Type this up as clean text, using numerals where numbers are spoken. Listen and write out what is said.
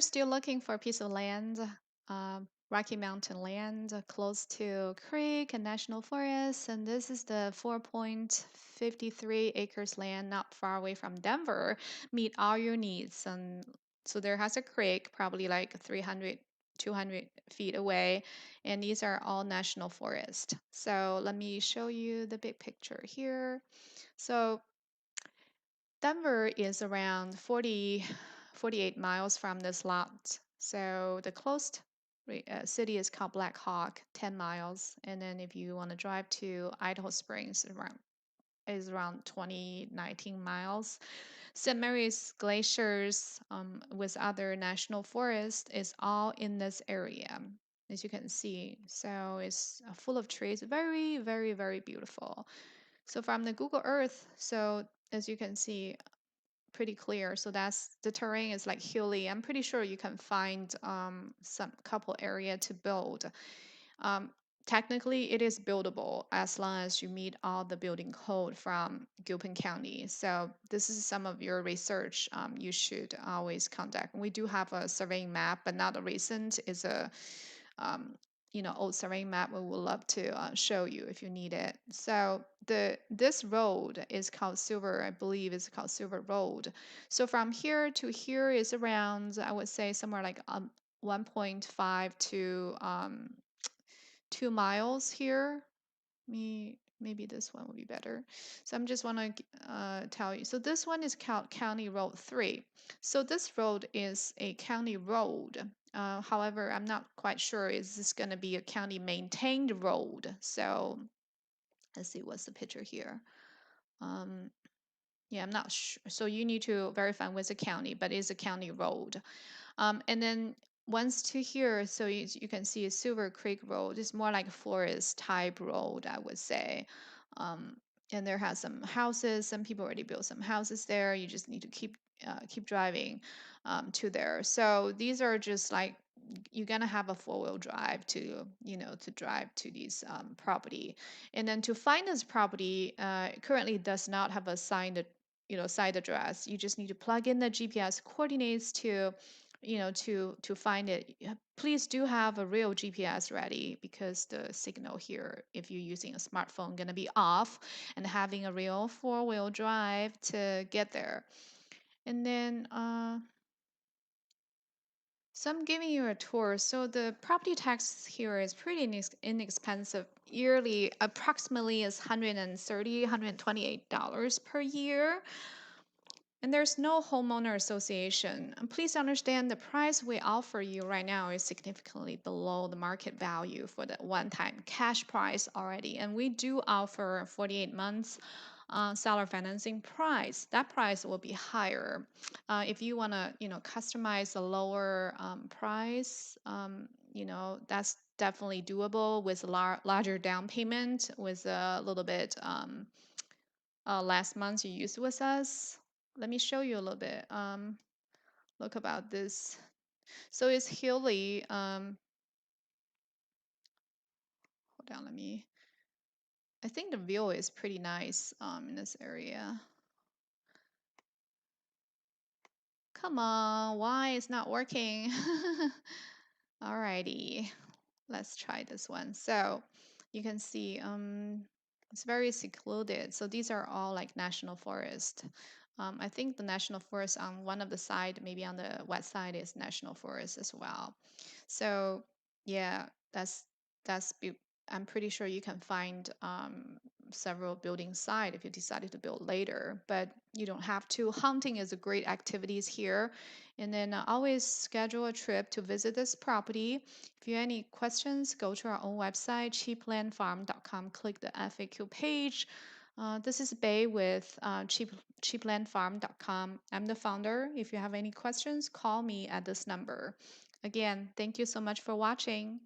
Still looking for a piece of land, Rocky Mountain land, close to creek and national forest, and this is the 4.53 acres land, not far away from Denver. Meet all your needs, and so there has a creek, probably like 300, 200 feet away, and these are all national forest. So let me show you the big picture here. So Denver is around 48 miles from this lot. So the closest city is called Black Hawk, 10 miles. And then if you want to drive to Idaho Springs, around 19 miles. St. Mary's glaciers with other national forests is all in this area, as you can see. So it's full of trees, very, very, very beautiful. So from the Google Earth, so as you can see, pretty clear. So that's the terrain is like hilly. I'm pretty sure you can find some couple area to build. Um, Technically, it is buildable as long as you meet all the building code from Gilpin County. So this is some of your research you should always conduct. We do have a surveying map, but not a recent. Is a um, old surveying map. We would love to show you if you need it. So this road is called Silver, I believe it's called Silver Road. So from here to here is around, I would say somewhere like 1.5 to 2 miles here. Maybe this one would be better. So I'm just want to tell you. So this one is County Road 3. So this road is a county road. However, I'm not quite sure is this going to be a county maintained road. So let's see what's the picture here. Um, yeah, I'm not sure. So you need to verify with the county, but it's a county road. And then once to here, so you can see Silver Creek Road. It's more like a forest type road, I would say. Um, and there has some houses. Some people already built some houses there. You just need to keep driving to there. So these are just like you're gonna have a four-wheel drive to drive to these property, and then to find this property, currently does not have a signed site address. You just need to plug in the GPS coordinates to find it. Please do have a real GPS ready because the signal here, if you're using a smartphone, gonna be off, and having a real four-wheel drive to get there. And then so I'm giving you a tour. So the property tax here is pretty inexpensive. Yearly, approximately is $128 per year. And there's no homeowner association. And please understand the price we offer you right now is significantly below the market value for the one-time cash price already. And we do offer 48 months seller financing price. That price will be higher. If you want to, customize a lower price, that's definitely doable with a larger down payment with a little bit last month you used with us. Let me show you a little bit. Look about this. So it's hilly. Hold on, I think the view is pretty nice in this area. Come on, why it's not working? Alrighty, let's try this one. So you can see it's very secluded. So these are all like national forest. I think the national forest on one of the side, maybe on the west side, is national forest as well. So yeah, that's I'm pretty sure you can find several building site if you decided to build later, but you don't have to. Hunting is a great activities here, and then always schedule a trip to visit this property. If you have any questions, go to our own website, cheaplandfarm.com. Click the FAQ page. This is Bay with cheaplandfarm.com. I'm the founder. If you have any questions, call me at this number. Again, thank you so much for watching.